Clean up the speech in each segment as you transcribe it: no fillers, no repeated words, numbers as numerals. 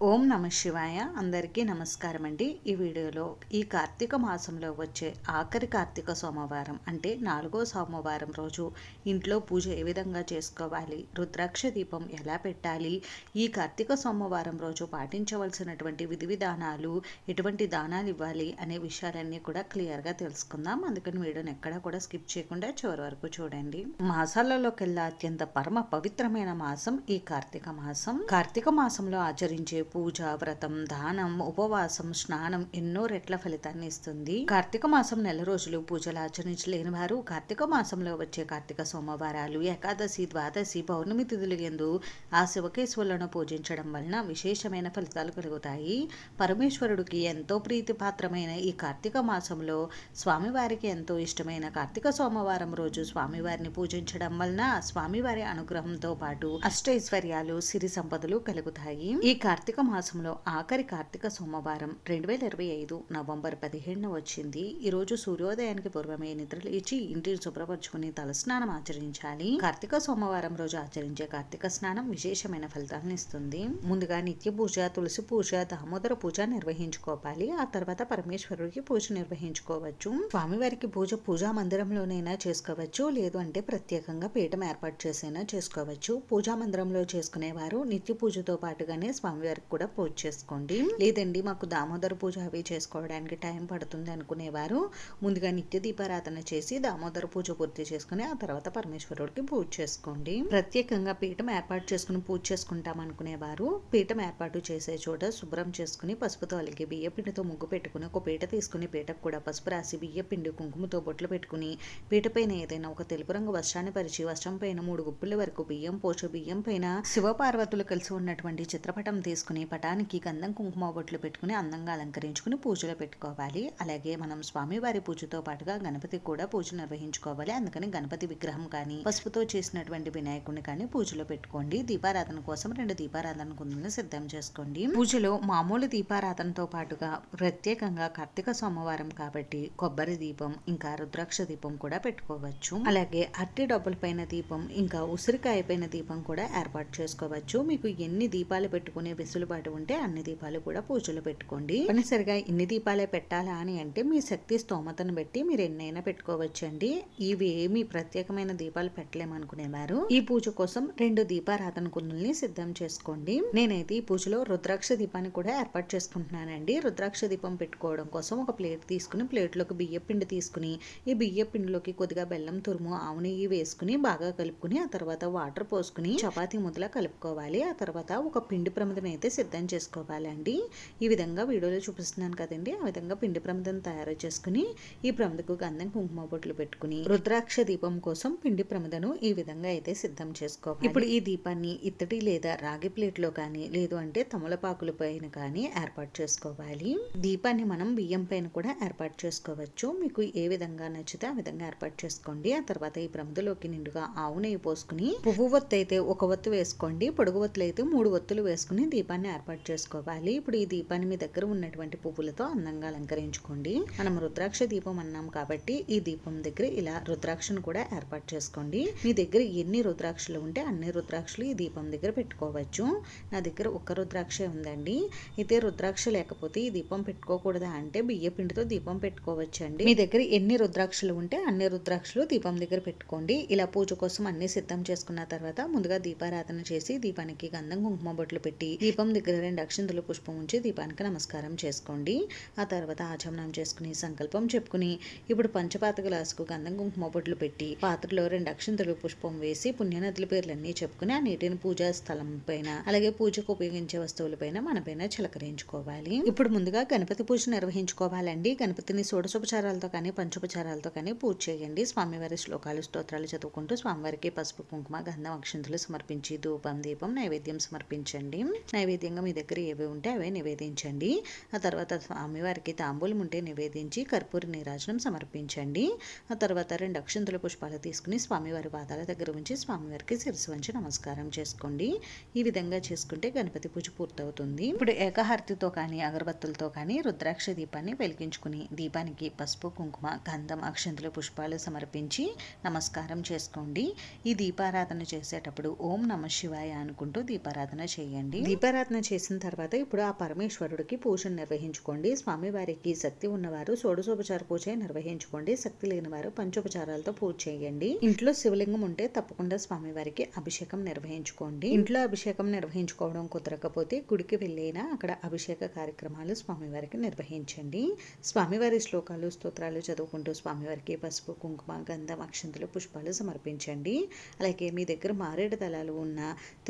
ఓం నమ శివాయ. అందరికీ నమస్కారం అండి. ఈ వీడియోలో ఈ కార్తీక మాసంలో వచ్చే ఆఖరి కార్తీక సోమవారం అంటే 4వ సోమవారం రోజు ఇంట్లో పూజ ఏ విధంగా చేసుకోవాలి, రుద్రాక్ష దీపం ఎలా పెట్టాలి, ఈ కార్తీక సోమవారం రోజు పాటించవలసినటువంటి విధి విధానాలు, ఎటువంటి దానాలు ఇవ్వాలి అనే విషయాలన్నీ కూడా క్లియర్గా తెలుసుకుందాం. అందుకని వీడియోని ఎక్కడా కూడా స్కిప్ చేయకుండా చివరి వరకు చూడండి. మాసాలలోకెల్లా అత్యంత పరమ పవిత్రమైన మాసం ఈ కార్తీక మాసం. కార్తీక మాసంలో ఆచరించే పూజ, వ్రతం, దానం, ఉపవాసం, స్నానం ఎన్నో రెట్ల ఫలితాన్ని ఇస్తుంది. కార్తీక మాసం నెల రోజులు పూజలు ఆచరించలేని వారు కార్తీక మాసంలో వచ్చే కార్తీక సోమవారాలు, ఏకాదశి, ద్వాదశి, పౌర్ణమి తిథులు యందు ఆ శివకేశవులను పూజించడం వలన విశేషమైన ఫలితాలు కలుగుతాయి. పరమేశ్వరుడికి ఎంతో ప్రీతిపాత్రమైన ఈ కార్తీక మాసంలో స్వామివారికి ఎంతో ఇష్టమైన కార్తీక సోమవారం రోజు స్వామివారిని పూజించడం వలన స్వామివారి అనుగ్రహంతో పాటు అష్టైశ్వర్యాలు, సిరి సంపదలు కలుగుతాయి. ఈ కార్తీక మాసంలో ఆఖరి కార్తీక సోమవారం 2025 నవంబర్ 15 వచ్చింది. ఈ రోజు సూర్యోదయానికి పూర్వమే నిద్రలేచి ఇంటిని శుభ్రపరచుకుని తలస్నానం ఆచరించాలి. కార్తీక సోమవారం రోజు ఆచరించే కార్తీక స్నానం విశేషమైన ఫలితాలను ఇస్తుంది. ముందుగా నిత్య పూజ, తులసి పూజ, దామోదర పూజ నిర్వహించుకోవాలి. ఆ తర్వాత పరమేశ్వరుడికి పూజ నిర్వహించుకోవచ్చు. స్వామివారికి పూజా మందిరంలోనైనా చేసుకోవచ్చు, లేదు అంటే ప్రత్యేకంగా పీఠం ఏర్పాటు చేసైనా చేసుకోవచ్చు. పూజా మందిరంలో చేసుకునేవారు నిత్య పూజతో పాటుగానే స్వామివారికి కూడా పూజ చేసుకోండి. లేదండి మాకు దామోదర పూజ అవి చేసుకోవడానికి టైం పడుతుంది అనుకునేవారు ముందుగా నిత్య దీపారాధన చేసి దామోదర పూజ పూర్తి చేసుకుని ఆ తర్వాత పరమేశ్వరుడికి పూజ చేసుకోండి. ప్రత్యేకంగా పీఠం ఏర్పాటు చేసుకుని పూజ చేసుకుంటాం అనుకునేవారు పీఠం ఏర్పాటు చేసే చోట శుభ్రం చేసుకుని పసుపుతో అలిగి బియ్య పిండితో ముగ్గు పెట్టుకుని ఒక పీట తీసుకుని పీటకు కూడా పసుపు రాసి బియ్య పిండి కుంకుమతో బొట్లు పెట్టుకుని పీట పైన ఏదైనా ఒక తెలుపు రంగు వస్త్రాన్ని పరిచి వస్త్రం పైన 3 గుప్పుల వరకు బియ్యం పోసి బియ్యం పైన శివపార్వతులు కలిసి ఉన్నటువంటి చిత్రపటం తీసుకుని పటానికి గంధం కుంకుమ బొట్లు పెట్టుకుని అందంగా అలంకరించుకుని పూజలో పెట్టుకోవాలి. అలాగే మనం స్వామివారి పూజతో పాటుగా గణపతికి కూడా పూజ నిర్వహించుకోవాలి. అందుకని గణపతి విగ్రహం కానీ పసుపుతో చేసినటువంటి వినాయకుడిని కానీ పూజలో పెట్టుకోండి. దీపారాధన కోసం 2 దీపారాధన కుందులను సిద్ధం చేసుకోండి. పూజలో మామూలు దీపారాధనతో పాటుగా ప్రత్యేకంగా కార్తీక సోమవారం కాబట్టి కొబ్బరి దీపం ఇంకా రుద్రాక్ష దీపం కూడా పెట్టుకోవచ్చు. అలాగే అట్టి డబ్బుల పైన దీపం ఇంకా ఉసిరికాయ పైన దీపం కూడా ఏర్పాటు చేసుకోవచ్చు. మీకు ఎన్ని దీపాలు పెట్టుకునే వెసులుబాటు ఉంటే అన్ని దీపాలు కూడా పూజలు పెట్టుకోండి. తప్పనిసరిగా ఇన్ని దీపాలే పెట్టాలా అని అంటే మీ శక్తి స్తోమతను బట్టి మీరు ఎన్నైనా పెట్టుకోవచ్చండి. ఇవి ఏమి ప్రత్యేకమైన దీపాలు పెట్టలేమనుకునేవారు ఈ పూజ కోసం 2 దీపారాధన కుందుల్ని సిద్ధం చేసుకోండి. నేనైతే ఈ పూజలో రుద్రాక్ష దీపాన్ని కూడా ఏర్పాటు చేసుకుంటున్నానండి. రుద్రాక్ష దీపం పెట్టుకోవడం కోసం ఒక ప్లేట్ తీసుకుని ప్లేట్లోకి బియ్య పిండి తీసుకుని ఈ బియ్య పిండిలోకి కొద్దిగా బెల్లం తురుము, ఆవు నెయ్యి వేసుకుని బాగా కలుపుకుని ఆ తర్వాత వాటర్ పోసుకుని చపాతీ ముద్దలా కలుపుకోవాలి. ఆ తర్వాత ఒక పిండి ప్రమిదను అయితే సిద్ధం చేసుకోవాలండి. ఈ విధంగా వీడియోలో చూపిస్తున్నాను కదండి, ఆ విధంగా పిండి ప్రమిదను తయారు చేసుకుని ఈ ప్రమిదకు గంధం కుంకుమ బొట్లు పెట్టుకుని రుద్రాక్ష దీపం కోసం పిండి ప్రమిదను ఈ విధంగా అయితే సిద్ధం చేసుకోవాలి. ఇప్పుడు ఈ దీపాన్ని ఇత్తడి లేదా రాగి ప్లేట్ లో కానీ లేదు అంటే తమలపాకుల పైన కానీ ఏర్పాటు చేసుకోవాలి. దీపాన్ని మనం బియ్యం పైన కూడా ఏర్పాటు చేసుకోవచ్చు. మీకు ఏ విధంగా నచ్చితే ఆ విధంగా ఏర్పాటు చేసుకోండి. ఆ తర్వాత ఈ ప్రమిదలోకి నిండుగా ఆవు నెయ్యి పోసుకుని పువ్వు ఒత్తు అయితే 1 ఒత్తు వేసుకోండి, పొడుగు ఒత్తులు అయితే 3 ఒత్తులు వేసుకుని దీపాన్ని ఏర్పాటు చేసుకోవాలి. ఇప్పుడు ఈ దీపాన్ని మీ దగ్గర ఉన్నటువంటి పువ్వులతో అందంగా అలంకరించుకోండి. మనం రుద్రాక్ష దీపం అన్నాం కాబట్టి ఈ దీపం దగ్గర ఇలా రుద్రాక్షను కూడా ఏర్పాటు చేసుకోండి. మీ దగ్గర ఎన్ని రుద్రాక్షలు ఉంటే అన్ని రుద్రాక్షలు ఈ దీపం దగ్గర పెట్టుకోవచ్చు. నా దగ్గర 1 రుద్రాక్షే ఉందండి. అయితే రుద్రాక్ష లేకపోతే ఈ దీపం పెట్టుకోకూడదా అంటే బియ్య పిండితో దీపం పెట్టుకోవచ్చండి. మీ దగ్గర ఎన్ని రుద్రాక్షలు ఉంటే అన్ని రుద్రాక్షలు దీపం దగ్గర పెట్టుకోండి. ఇలా పూజ కోసం అన్ని సిద్ధం చేసుకున్న తర్వాత ముందుగా దీపారాధన చేసి దీపానికి గంధం కుంకుమ బొట్లు పెట్టి దీపం దగ్గర 2 అక్షంతలు పుష్పం ఉంచి దీపానికి నమస్కారం చేసుకోండి. ఆ తర్వాత ఆచమనం చేసుకుని సంకల్పం చెప్పుకుని ఇప్పుడు పంచపాత గ్లాసుకు గంధం కుంకుమ బొట్లు పెట్టి పాత్రలో 2 అక్షంతలు పుష్పం వేసి పుణ్యనదుల పేర్లన్నీ చెప్పుకుని ఆ నీటిని పూజా స్థలం పైన అలాగే పూజకు ఉపయోగించే వస్తువుల పైన మన పైన చిలకరించుకోవాలి. ఇప్పుడు ముందుగా గణపతి పూజ నిర్వహించుకోవాలండి. గణపతిని షోడశోపచారాలతో కానీ పంచోపచారాలతో కానీ పూజ చేయండి. స్వామివారి శ్లోకాలు, స్తోత్రాలు చదువుకుంటూ స్వామివారికి పసుపు, కుంకుమ, గంధం, అక్షంతలు సమర్పించి ధూపం, దీపం, నైవేద్యం సమర్పించండి. నైవేద్యంగా మీ దగ్గర ఏవి ఉంటే అవే నివేదించండి. ఆ తర్వాత స్వామివారికి తాంబూలం ఉంటే నివేదించి కర్పూర నీరాజనం సమర్పించండి. ఆ తర్వాత 2 అక్షంతల పుష్పాలు తీసుకుని స్వామివారి పాదాల దగ్గర ఉంచి స్వామివారికి శిరస్సు వంచి నమస్కారం చేసుకోండి. ఈ విధంగా చేసుకుంటే గణపతి పూజ పూర్తవుతుంది. ఇప్పుడు ఏకహారతితో కానీ అగరబత్తులతో కానీ రుద్రాక్ష దీపాన్ని వెలిగించుకుని దీపానికి పసుపు, కుంకుమ, గంధం, అక్షంతల పుష్పాలు సమర్పించి నమస్కారం చేసుకోండి. ఈ దీపారాధన చేసేటప్పుడు ఓం నమ శివాయ అనుకుంటూ దీపారాధన చేయండి. దీపారాధన దీపారాధన చేసిన తర్వాత ఇప్పుడు ఆ పరమేశ్వరుడికి పూజను నిర్వహించుకోండి. స్వామివారికి శక్తి ఉన్నవారు షోడశోపచార పూజ నిర్వహించుకోండి. శక్తి లేని వారు పంచోపచారాలతో పూజ చేయండి. ఇంట్లో శివలింగం ఉంటే తప్పకుండా స్వామివారికి అభిషేకం నిర్వహించుకోండి. ఇంట్లో అభిషేకం నిర్వహించుకోవడం కుదరకపోతే గుడికి వెళ్ళైనా అక్కడ అభిషేక కార్యక్రమాలు స్వామివారికి నిర్వహించండి. స్వామివారి శ్లోకాలు స్తోత్రాలు చదువుకుంటూ స్వామివారికి పసుపు కుంకుమ గంధం అక్షంతలు పుష్పాలు సమర్పించండి. అలాగే మీ దగ్గర మారేడు దళాలు ఉన్న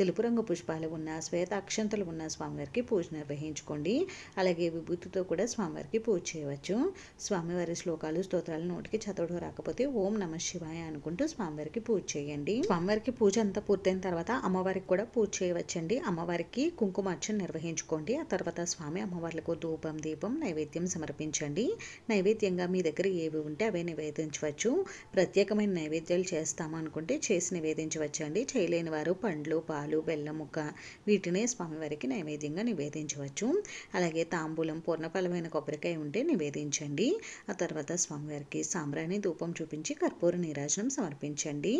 తెలుపు రంగు పుష్పాలు ఉన్న శ్వేత అక్షంతలు ఉన్న స్వామివారికి పూజ నిర్వహించుకోండి. అలాగే విభూతితో కూడా స్వామివారికి పూజ చేయవచ్చు. స్వామివారి శ్లోకాలు స్తోత్రాలు నోటికి చదవడం రాకపోతే ఓం నమ శివాయ అనుకుంటూ స్వామివారికి పూజ చేయండి. స్వామివారికి పూజ అంతా పూర్తయిన తర్వాత అమ్మవారికి కూడా పూజ చేయవచ్చండి. అమ్మవారికి కుంకుమార్చన నిర్వహించుకోండి. ఆ తర్వాత స్వామి అమ్మవార్లకు ధూపం దీపం నైవేద్యం సమర్పించండి. నైవేద్యంగా మీ దగ్గర ఏవి ఉంటే అవే నివేదించవచ్చు. ప్రత్యేకమైన నైవేద్యాలు చేస్తాము అనుకుంటే చేసి నివేదించవచ్చండి. చేయలేని వారు పండ్లు పాలు బెల్లం ముక్క వీటినే స్వామివారికి నైవేద్యంగా నివేదించవచ్చు. అలాగే తాంబూలం పూర్ణఫలమైన కొబ్బరికాయ ఉంటే నివేదించండి. ఆ తర్వాత స్వామివారికి సాంబ్రాణి ధూపం చూపించి కర్పూర నీరాజనం సమర్పించండి.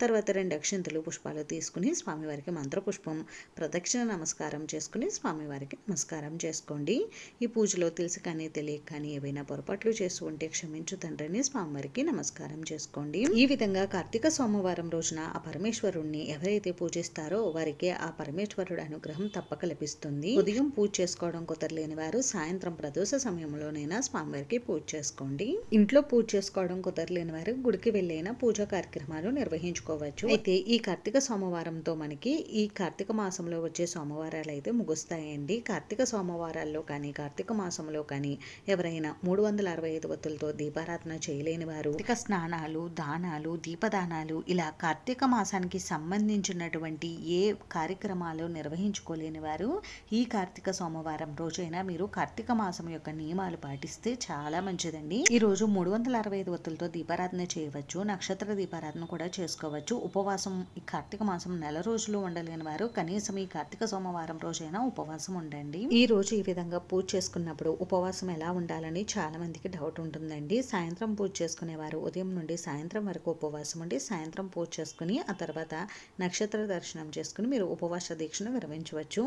తర్వాత 2 అక్షంతలు పుష్పాలు తీసుకుని స్వామివారికి మంత్రపుష్పం ప్రదక్షిణ నమస్కారం చేసుకుని స్వామివారికి నమస్కారం చేసుకోండి. ఈ పూజలో తెలిసి కానీ తెలియక కానీ ఏవైనా పొరపాట్లు చేస్తూ ఉంటే క్షమించు తండ్రిని స్వామివారికి నమస్కారం చేసుకోండి. ఈ విధంగా కార్తీక సోమవారం రోజున ఆ పరమేశ్వరుణ్ణి ఎవరైతే పూజిస్తారో వారికి ఆ పరమేశ్వరుడు అనుగ్రహం తప్పక లభిస్తుంది. ఉదయం పూజ చేసుకోవడం కుదరలేని వారు సాయంత్రం ప్రదోష సమయంలోనైనా స్వామివారికి పూజ చేసుకోండి. ఇంట్లో పూజ చేసుకోవడం కుదరలేని వారు గుడికి వెళ్ళైనా పూజా కార్యక్రమాలు నిర్వహించుకోవచ్చు. అయితే ఈ కార్తీక సోమవారంతో మనకి ఈ కార్తీక మాసంలో వచ్చే సోమవారాలు అయితే ముగుస్తాయండి. కార్తీక సోమవారాల్లో కానీ కార్తీక మాసంలో కానీ ఎవరైనా 365 ఒత్తులతో దీపారాధన చేయలేని వారు కార్తీక స్నానాలు దానాలు దీపదానాలు ఇలా కార్తీక మాసానికి సంబంధించినటువంటి ఏ కార్యక్రమాలు నిర్వహించుకోలేని వారు ఈ కార్తీక సోమవారం రోజైనా మీరు కార్తీక మాసం యొక్క నియమాలు పాటిస్తే చాలా మంచిదండి. ఈ రోజు 365 ఒత్తులతో దీపారాధన చేయవచ్చు. నక్షత్ర దీపారాధన కూడా చేసుకోవచ్చు. ఉపవాసం ఈ కార్తీక మాసం నెల రోజులు ఉండలేని వారు కనీసం ఈ కార్తీక సోమవారం రోజైనా ఉపవాసం ఉండండి. ఈ రోజు ఈ విధంగా పూజ చేసుకున్నప్పుడు ఉపవాసం ఎలా ఉండాలని చాలా మందికి డౌట్ ఉంటుందండి. సాయంత్రం పూజ చేసుకునేవారు ఉదయం నుండి సాయంత్రం వరకు ఉపవాసం ఉండి సాయంత్రం పూజ చేసుకుని ఆ తర్వాత నక్షత్ర దర్శనం చేసుకుని మీరు ఉపవాస దీక్షను విరమించవచ్చు.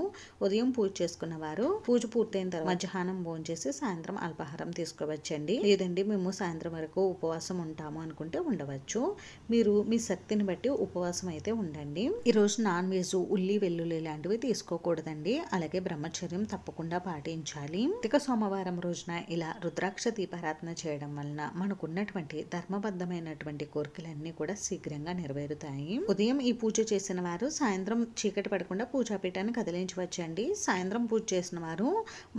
ఉదయం పూజ చేసుకున్న వారు పూజ పూర్తయిన తర్వాత మధ్యాహ్నం భోజనం చేసి సాయంత్రం అల్పాహారం తీసుకోవచ్చండి. లేదండి మేము సాయంత్రం వరకు ఉపవాసం ఉంటాము అనుకుంటే ఉండవచ్చు. మీరు మీ శక్తిని బట్టి ఉపవాసం అయితే ఉండండి. ఈ రోజు నాన్ వెజ్ ఉల్లి వెల్లుల్లి లాంటివి తీసుకోకూడదండి. అలాగే బ్రహ్మచర్యం తప్పకుండా పాటించాలి. కార్తీక సోమవారం రోజున ఇలా రుద్రాక్ష దీపారాధన చేయడం వలన మనకున్నటువంటి ధర్మబద్ధమైనటువంటి కోరికలన్నీ కూడా శీఘ్రంగా నెరవేరుతాయి. ఉదయం ఈ పూజ చేసిన వారు సాయంత్రం చీకటి పడకుండా పూజాపీఠాన్ని కదిలించవచ్చండి. సాయంత్రం పూజ చేసిన వారు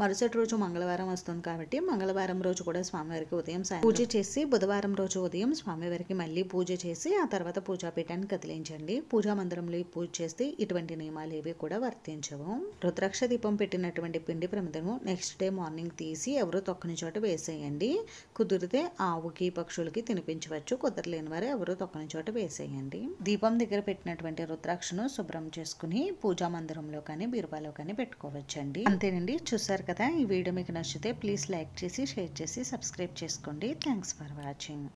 మరుసటి రోజు మంగళవారం వస్తుంది కాబట్టి మంగళవారం రోజు కూడా స్వామివారికి ఉదయం పూజ చేసి బుధవారం రోజు ఉదయం స్వామివారికి మళ్ళీ పూజ చేసి ఆ తర్వాత పూజాపీఠాన్ని కదిలించండి. పూజా మందిరంలో పూజ చేస్తే ఇటువంటి నియమాలు ఏవి కూడా వర్తించవు. రుద్రాక్ష దీపం పెట్టినటువంటి పిండి ప్రమిదను నెక్స్ట్ డే మార్నింగ్ తీసి ఎవరో తొక్కని చోట వేసేయండి. కుదిరితే ఆవుకి పక్షులకి తినిపించవచ్చు. కుదరలేని వారు ఎవరో తొక్కని చోట వేసేయండి. దీపం దగ్గర పెట్టినటువంటి రుద్రాక్షను శుభ్రం చేసుకుని పూజా మందిరంలో కానీ బీరువాలో కానీ పెట్టుకోవచ్చండి. అంతేనండి. చూసారు కదా, ఈ వీడియో మీకు నచ్చితే ప్లీజ్ లైక్ చేసి షేర్ చేసి సబ్స్క్రైబ్ చేసుకోండి. Thanks for watching.